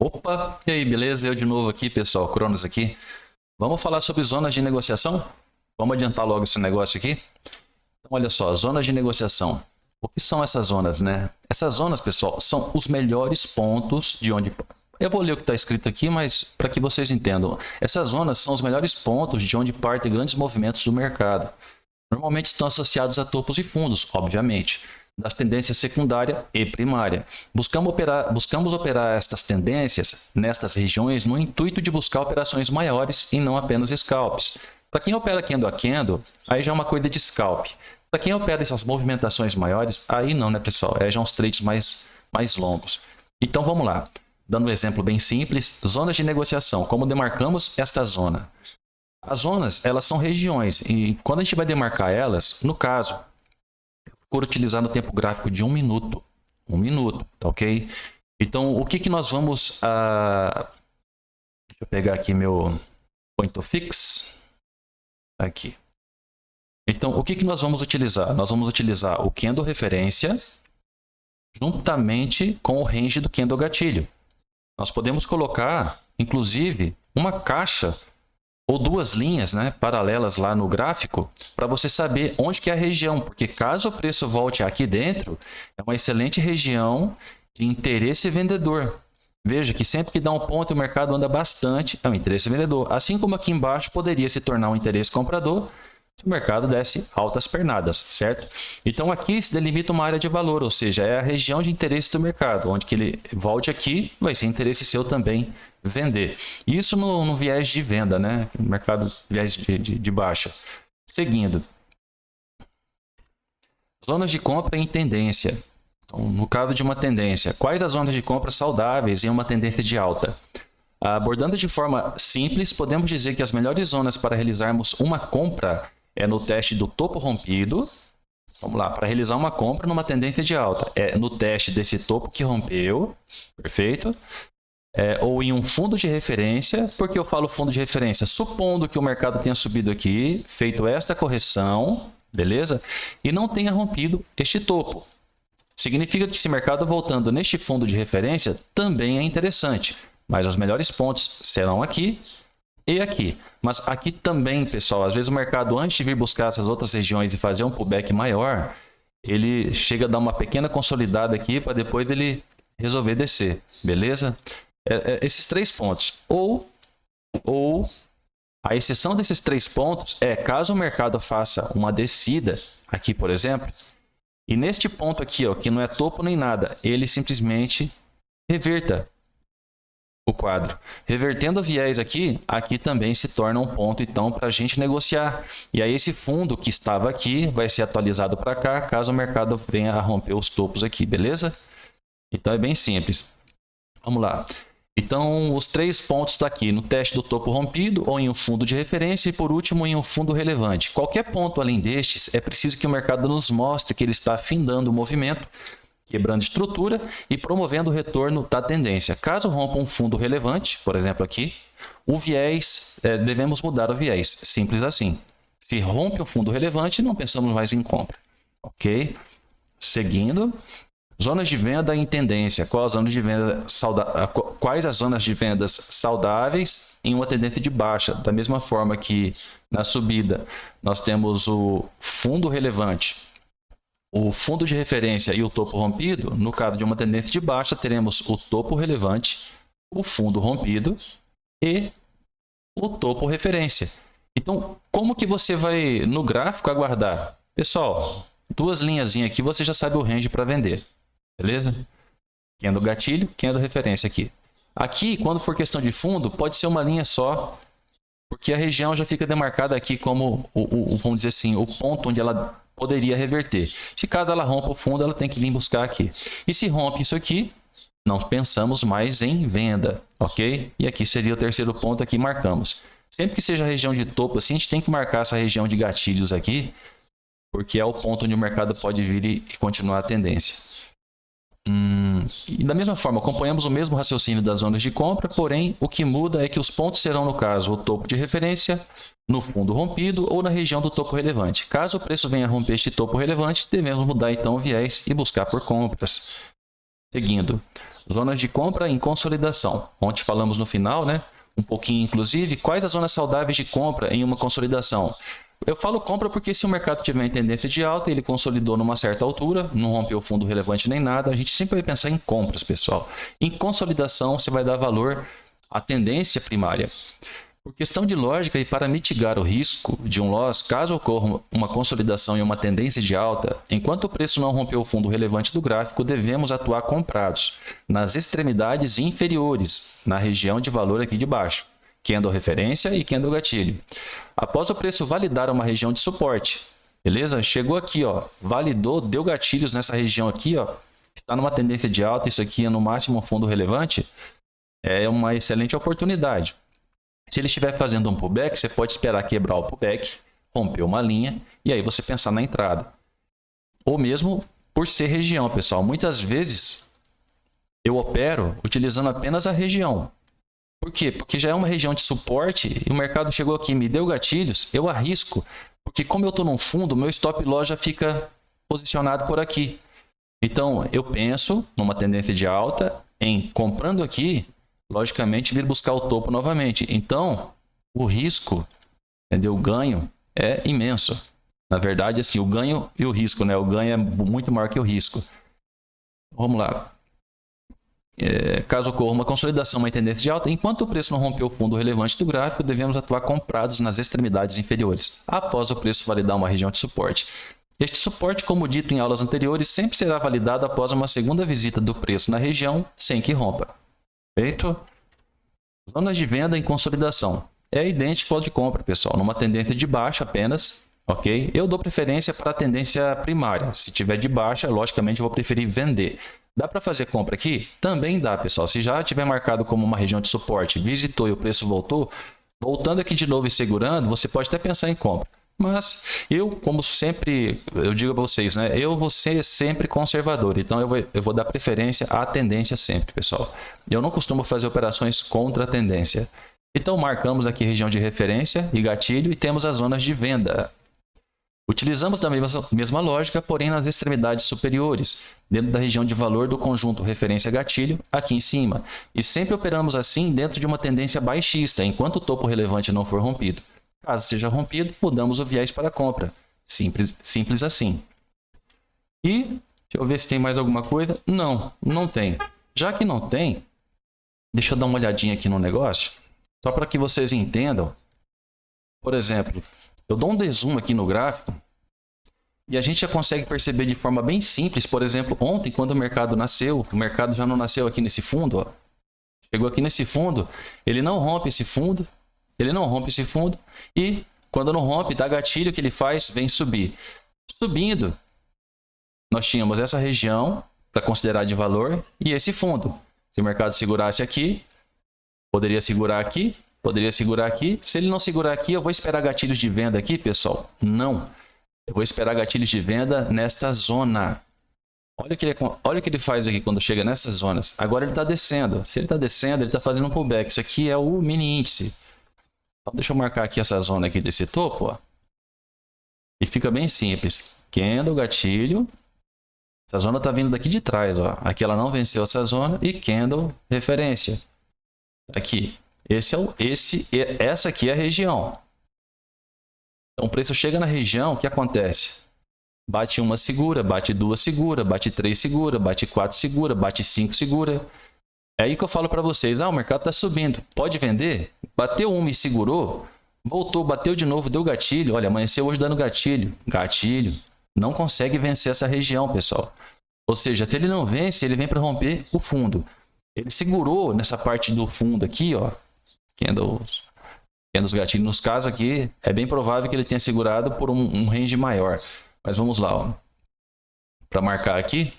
Opa, e aí, beleza? Eu de novo aqui, pessoal, Cronos aqui. Vamos falar sobre zonas de negociação? Vamos adiantar logo esse negócio aqui? Então, olha só, zonas de negociação. O que são essas zonas, né? Essas zonas, pessoal, são os melhores pontos de onde... Eu vou ler o que está escrito aqui, mas para que vocês entendam. Essas zonas são os melhores pontos de onde partem grandes movimentos do mercado. Normalmente estão associados a topos e fundos, obviamente, das tendências secundária e primária. Buscamos operar estas tendências nestas regiões no intuito de buscar operações maiores e não apenas scalps. Para quem opera candle a candle, aí já é uma coisa de scalp. Para quem opera essas movimentações maiores, aí não, né, pessoal? É já uns trades mais longos. Então vamos lá. Dando um exemplo bem simples, zonas de negociação. Como demarcamos esta zona? As zonas, elas são regiões, e quando a gente vai demarcar elas, no caso, por utilizar no tempo gráfico de 1 minuto. 1 minuto, tá ok? Então, o que nós vamos... Deixa eu pegar aqui meu point of fix. Aqui. Então, o que nós vamos utilizar? Nós vamos utilizar o candle referência juntamente com o range do candle gatilho. Nós podemos colocar, inclusive, uma caixa ou duas linhas, né, paralelas lá no gráfico, para você saber onde que é a região, porque caso o preço volte aqui dentro, é uma excelente região de interesse vendedor. Veja que sempre que dá um ponto, o mercado anda bastante, é um interesse vendedor. Assim como aqui embaixo poderia se tornar um interesse comprador, se o mercado desse altas pernadas, certo? Então aqui se delimita uma área de valor, ou seja, é a região de interesse do mercado, onde que ele volte aqui, vai ser interesse seu também vender. Isso no viés de venda, né? No mercado viés de baixa. Seguindo. Zonas de compra em tendência. Então, no caso de uma tendência, quais as zonas de compra saudáveis em uma tendência de alta? Abordando de forma simples, podemos dizer que as melhores zonas para realizarmos uma compra é no teste do topo rompido. Vamos lá, para realizar uma compra numa tendência de alta, é no teste desse topo que rompeu, perfeito? Ou em um fundo de referência. Por que eu falo fundo de referência? Supondo que o mercado tenha subido aqui, feito esta correção, beleza? E não tenha rompido este topo. Significa que esse mercado voltando neste fundo de referência também é interessante, mas os melhores pontos serão aqui e aqui. Mas aqui também, pessoal, às vezes o mercado, antes de vir buscar essas outras regiões e fazer um pullback maior, ele chega a dar uma pequena consolidada aqui para depois ele resolver descer, beleza? Esses 3 pontos. Ou a exceção desses 3 pontos é caso o mercado faça uma descida, aqui por exemplo, e neste ponto aqui, ó, que não é topo nem nada, ele simplesmente reverta o quadro. Revertendo o viés aqui, aqui também se torna um ponto, então, para a gente negociar. E aí esse fundo que estava aqui vai ser atualizado para cá, caso o mercado venha a romper os topos aqui, beleza? Então é bem simples. Vamos lá. Então, os 3 pontos estão aqui, no teste do topo rompido ou em um fundo de referência e, por último, em um fundo relevante. Qualquer ponto além destes, é preciso que o mercado nos mostre que ele está afindando o movimento, quebrando estrutura e promovendo o retorno da tendência. Caso rompa um fundo relevante, por exemplo aqui, o viés, devemos mudar o viés, simples assim. Se rompe o fundo relevante, não pensamos mais em compra. Ok? Seguindo... Zonas de venda em tendência. Quais as zonas de vendas saudáveis em uma tendência de baixa? Da mesma forma que na subida nós temos o fundo relevante, o fundo de referência e o topo rompido. No caso de uma tendência de baixa, teremos o topo relevante, o fundo rompido e o topo referência. Então, como que você vai no gráfico aguardar? Pessoal, 2 linhazinhas aqui, você já sabe o range para vender. Beleza? Candle gatilho, candle referência aqui. Aqui, quando for questão de fundo, pode ser uma linha só, porque a região já fica demarcada aqui como, vamos dizer assim, o ponto onde ela poderia reverter. Se caso ela rompa o fundo, ela tem que vir buscar aqui. E se rompe isso aqui, não pensamos mais em venda, ok? E aqui seria o terceiro ponto, aqui marcamos. Sempre que seja a região de topo, assim, a gente tem que marcar essa região de gatilhos aqui, porque é o ponto onde o mercado pode vir e continuar a tendência. E da mesma forma, acompanhamos o mesmo raciocínio das zonas de compra, porém, o que muda é que os pontos serão, no caso, o topo de referência, no fundo rompido ou na região do topo relevante. Caso o preço venha a romper este topo relevante, devemos mudar então o viés e buscar por compras. Seguindo, Zonas de compra em consolidação. Ontem falamos no final, né? Um pouquinho, inclusive, quais as zonas saudáveis de compra em uma consolidação. Eu falo compra porque se o mercado tiver em tendência de alta, ele consolidou numa certa altura, não rompeu o fundo relevante nem nada, a gente sempre vai pensar em compras, pessoal. Em consolidação, você vai dar valor à tendência primária. Por questão de lógica e para mitigar o risco de um loss, caso ocorra uma consolidação em uma tendência de alta, enquanto o preço não rompeu o fundo relevante do gráfico, devemos atuar comprados nas extremidades inferiores, na região de valor aqui de baixo, candle referência e candle gatilho. Após o preço validar uma região de suporte, beleza? Chegou aqui, ó, validou, deu gatilhos nessa região aqui, ó, está numa tendência de alta, isso aqui é no máximo um fundo relevante, é uma excelente oportunidade. Se ele estiver fazendo um pullback, você pode esperar quebrar o pullback, romper uma linha e aí você pensar na entrada. Ou mesmo por ser região, pessoal. Muitas vezes eu opero utilizando apenas a região. Por quê? Porque já é uma região de suporte e o mercado chegou aqui e me deu gatilhos, eu arrisco. Porque como eu estou num fundo, meu stop loss já fica posicionado por aqui. Então, eu penso numa tendência de alta em comprando aqui, logicamente, vir buscar o topo novamente. Então, o risco, entendeu? O ganho é imenso. Na verdade, assim, o ganho e o risco, né? O ganho é muito maior que o risco. Vamos lá. Caso ocorra uma consolidação, uma tendência de alta, enquanto o preço não rompeu o fundo relevante do gráfico, devemos atuar comprados nas extremidades inferiores, após o preço validar uma região de suporte. Este suporte, como dito em aulas anteriores, sempre será validado após uma segunda visita do preço na região, sem que rompa. Feito? Zonas de venda em consolidação. É idêntico ao de compra, pessoal. Numa tendência de baixa apenas, ok? Eu dou preferência para a tendência primária. Se tiver de baixa, logicamente eu vou preferir vender. Dá para fazer compra aqui? Também dá, pessoal. Se já tiver marcado como uma região de suporte, visitou e o preço voltou, voltando aqui de novo e segurando, você pode até pensar em compra. Mas eu, como sempre, eu digo para vocês, né? Eu vou ser sempre conservador. Então, eu vou dar preferência à tendência sempre, pessoal. Eu não costumo fazer operações contra a tendência. Então, marcamos aqui região de referência e gatilho e temos as zonas de venda. Utilizamos da mesma lógica, porém nas extremidades superiores, dentro da região de valor do conjunto referência-gatilho, aqui em cima. E sempre operamos assim dentro de uma tendência baixista, enquanto o topo relevante não for rompido. Caso seja rompido, mudamos o viés para a compra. Simples assim. E, deixa eu ver se tem mais alguma coisa. Não, não tem. Já que não tem, deixa eu dar uma olhadinha aqui no negócio, só para que vocês entendam. Por exemplo, eu dou um dezoom aqui no gráfico e a gente já consegue perceber de forma bem simples. Por exemplo, ontem, quando o mercado nasceu, o mercado já não nasceu aqui nesse fundo, ó. Chegou aqui nesse fundo, ele não rompe esse fundo, e quando não rompe, dá gatilho, que ele faz, vem subir. Subindo, nós tínhamos essa região para considerar de valor e esse fundo. Se o mercado segurasse aqui, poderia segurar aqui, poderia segurar aqui. Se ele não segurar aqui, eu vou esperar gatilhos de venda aqui, pessoal? Não. Eu vou esperar gatilhos de venda nesta zona. Olha o que ele faz aqui quando chega nessas zonas. Agora ele está descendo. Se ele está descendo, ele está fazendo um pullback. Isso aqui é o mini índice. Então, deixa eu marcar aqui essa zona aqui desse topo, ó. E fica bem simples. Candle, gatilho. Essa zona está vindo daqui de trás, ó. Aqui ela não venceu essa zona. E candle, referência. Aqui. Essa aqui é a região. Então, o preço chega na região, o que acontece? Bate uma segura, bate duas segura, bate três segura, bate quatro segura, bate cinco segura. É aí que eu falo para vocês, o mercado está subindo, pode vender? Bateu uma e segurou, voltou, bateu de novo, deu gatilho. Olha, amanheceu hoje dando gatilho. Gatilho. Não consegue vencer essa região, pessoal. Ou seja, se ele não vence, ele vem para romper o fundo. Ele segurou nessa parte do fundo aqui, ó. Candles gatilho. Nos casos aqui, é bem provável que ele tenha segurado por um range maior. Mas vamos lá, ó. Para marcar aqui.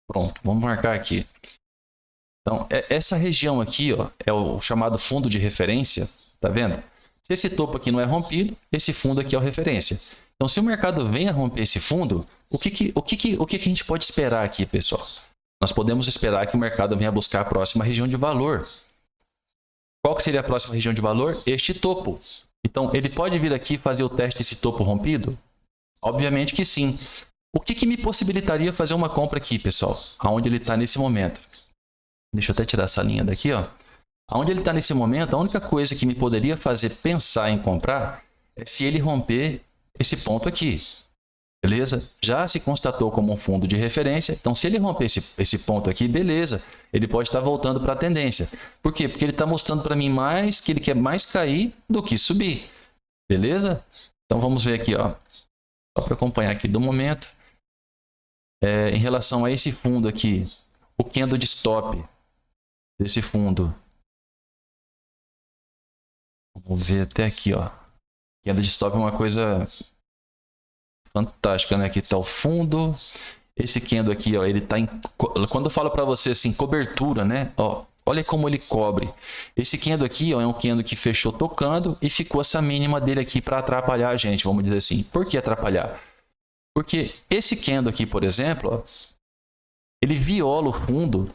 Pronto, vamos marcar aqui. Então, essa região aqui, ó, é o chamado fundo de referência, tá vendo? Se esse topo aqui não é rompido, esse fundo aqui é o referência. Então, se o mercado vem a romper esse fundo, o que a gente pode esperar aqui, pessoal? Nós podemos esperar que o mercado venha buscar a próxima região de valor. Qual que seria a próxima região de valor? Este topo. Então, ele pode vir aqui fazer o teste desse topo rompido? Obviamente que sim. O que me possibilitaria fazer uma compra aqui, pessoal? Aonde ele está nesse momento? Deixa eu até tirar essa linha daqui, ó. Aonde ele está nesse momento, a única coisa que me poderia fazer pensar em comprar é se ele romper esse ponto aqui. Beleza? Já se constatou como um fundo de referência. Então, se ele romper esse ponto aqui, beleza. Ele pode estar voltando para a tendência. Por quê? Porque ele está mostrando para mim mais que ele quer mais cair do que subir. Beleza? Então, vamos ver aqui, ó. Só para acompanhar aqui do momento. Em relação a esse fundo aqui, o candle de stop desse fundo. Vamos ver até aqui, ó. Candle de stop é uma coisa fantástica, né? Aqui está o fundo. Esse candle aqui, ó, ele tá em... Quando eu falo para você assim, cobertura, né? Ó, olha como ele cobre. Esse candle aqui, ó, é um candle que fechou tocando e ficou essa mínima dele aqui para atrapalhar a gente, vamos dizer assim. Por que atrapalhar? Porque esse candle aqui, por exemplo, ó, ele viola o fundo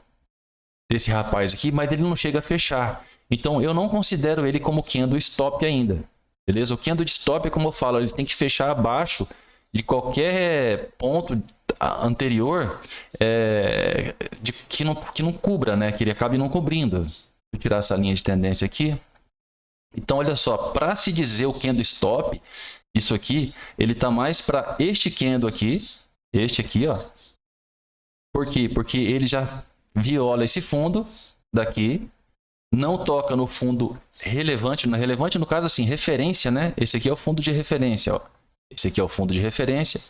desse rapaz aqui, mas ele não chega a fechar. Então, eu não considero ele como candle stop ainda. Beleza? O candle de stop é como eu falo, ele tem que fechar abaixo de qualquer ponto anterior que não cubra, né? Que ele acabe não cobrindo. Vou tirar essa linha de tendência aqui. Então, olha só, para se dizer o candle stop, isso aqui, ele está mais para este candle aqui, este aqui, ó. Por quê? Porque ele já viola esse fundo daqui, não toca no fundo relevante, no caso assim, referência, né? Esse aqui é o fundo de referência, ó. Esse aqui é o fundo de referência.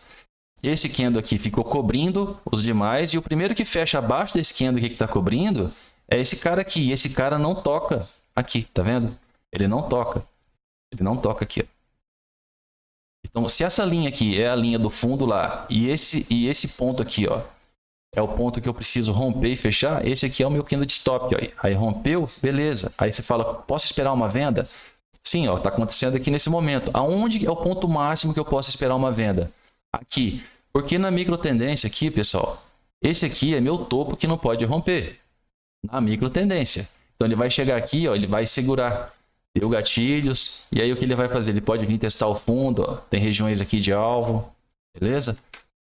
Esse candle aqui ficou cobrindo os demais. E o primeiro que fecha abaixo desse candle aqui que está cobrindo é esse cara aqui. E esse cara não toca aqui, tá vendo? Ele não toca. Ele não toca aqui, ó. Então, se essa linha aqui é a linha do fundo lá e esse ponto aqui, ó, é o ponto que eu preciso romper e fechar, esse aqui é o meu candle de stop. Ó. Aí rompeu, beleza. Aí você fala, posso esperar uma venda? Sim, está acontecendo aqui nesse momento. Aonde é o ponto máximo que eu posso esperar uma venda? Aqui. Porque na micro tendência aqui, pessoal, esse aqui é meu topo que não pode romper. Na micro tendência. Então ele vai chegar aqui, ó, ele vai segurar. Deu gatilhos. E aí o que ele vai fazer? Ele pode vir testar o fundo. Ó, tem regiões aqui de alvo. Beleza?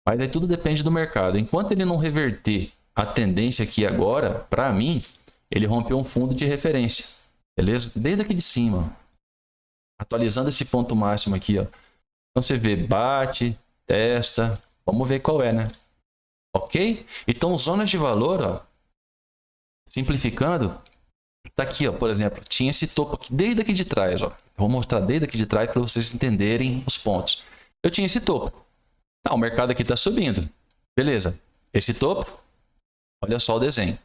Mas aí tudo depende do mercado. Enquanto ele não reverter a tendência aqui agora, para mim, ele rompeu um fundo de referência. Beleza? Desde aqui de cima. Atualizando esse ponto máximo aqui, ó. Então você vê, bate, testa, vamos ver qual é, né? Ok? Então, zonas de valor, ó, simplificando, tá aqui, ó, por exemplo, tinha esse topo aqui, desde aqui de trás, ó. Vou mostrar desde aqui de trás para vocês entenderem os pontos. Eu tinha esse topo. Tá, o mercado aqui tá subindo. Beleza. Esse topo, olha só o desenho.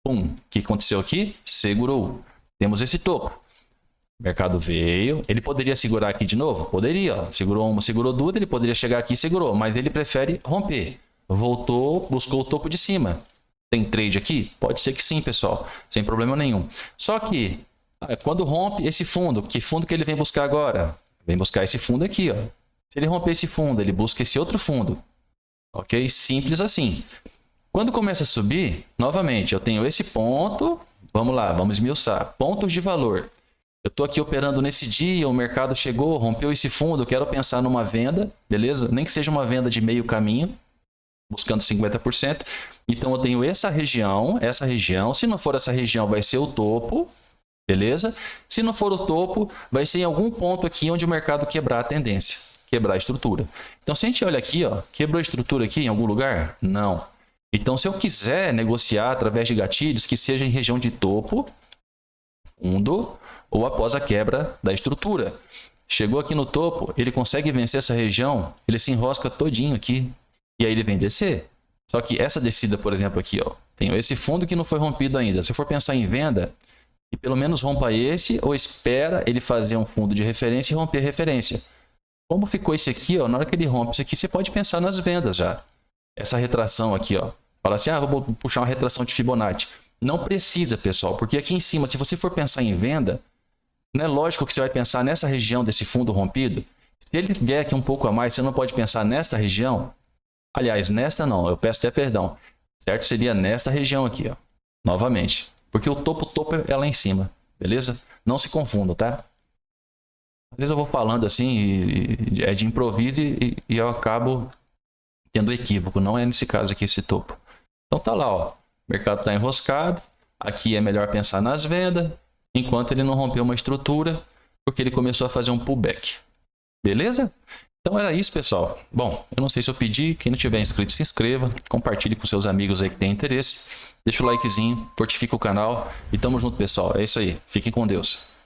Pum, o que aconteceu aqui? Segurou. Temos esse topo. O mercado veio, ele poderia segurar aqui de novo? Poderia, ó. Segurou uma, segurou duas, ele poderia chegar aqui e segurou, mas ele prefere romper. Voltou, buscou o topo de cima. Tem trade aqui? Pode ser que sim, pessoal, sem problema nenhum. Só que, quando rompe esse fundo, que fundo que ele vem buscar agora? Vem buscar esse fundo aqui, ó. Se ele romper esse fundo, ele busca esse outro fundo. Ok? Simples assim. Quando começa a subir, novamente, eu tenho esse ponto, vamos lá, vamos esmiuçar. Pontos de valor. Eu estou aqui operando nesse dia, o mercado chegou, rompeu esse fundo, eu quero pensar numa venda, beleza? Nem que seja uma venda de meio caminho, buscando 50%. Então, eu tenho essa região. Se não for essa região, vai ser o topo, beleza? Se não for o topo, vai ser em algum ponto aqui onde o mercado quebrar a tendência, quebrar a estrutura. Então, se a gente olha aqui, ó, quebrou a estrutura aqui em algum lugar? Não. Então, se eu quiser negociar através de gatilhos, que seja em região de topo, fundo, ou após a quebra da estrutura. Chegou aqui no topo, ele consegue vencer essa região, ele se enrosca todinho aqui, e aí ele vem descer. Só que essa descida, por exemplo, aqui, ó, tem esse fundo que não foi rompido ainda. Se eu for pensar em venda, e pelo menos rompa esse, ou espera ele fazer um fundo de referência e romper a referência. Como ficou esse aqui, ó, na hora que ele rompe isso aqui, você pode pensar nas vendas já. Essa retração aqui, ó, fala assim, vou puxar uma retração de Fibonacci. Não precisa, pessoal, porque aqui em cima, se você for pensar em venda, não é lógico que você vai pensar nessa região desse fundo rompido. Se ele vier aqui um pouco a mais, você não pode pensar nesta região. Aliás, nesta não, eu peço até perdão. Certo? Seria nesta região aqui, ó. Novamente. Porque o topo é lá em cima. Beleza? Não se confunda, tá? Às vezes eu vou falando assim, e é de improviso e eu acabo tendo equívoco. Não é nesse caso aqui esse topo. Então tá lá, ó. O mercado está enroscado. Aqui é melhor pensar nas vendas, enquanto ele não rompeu uma estrutura, porque ele começou a fazer um pullback. Beleza? Então era isso, pessoal. Bom, eu não sei se eu pedi. Quem não tiver inscrito, se inscreva. Compartilhe com seus amigos aí que tem interesse. Deixa o likezinho, fortifica o canal. E tamo junto, pessoal. É isso aí. Fiquem com Deus.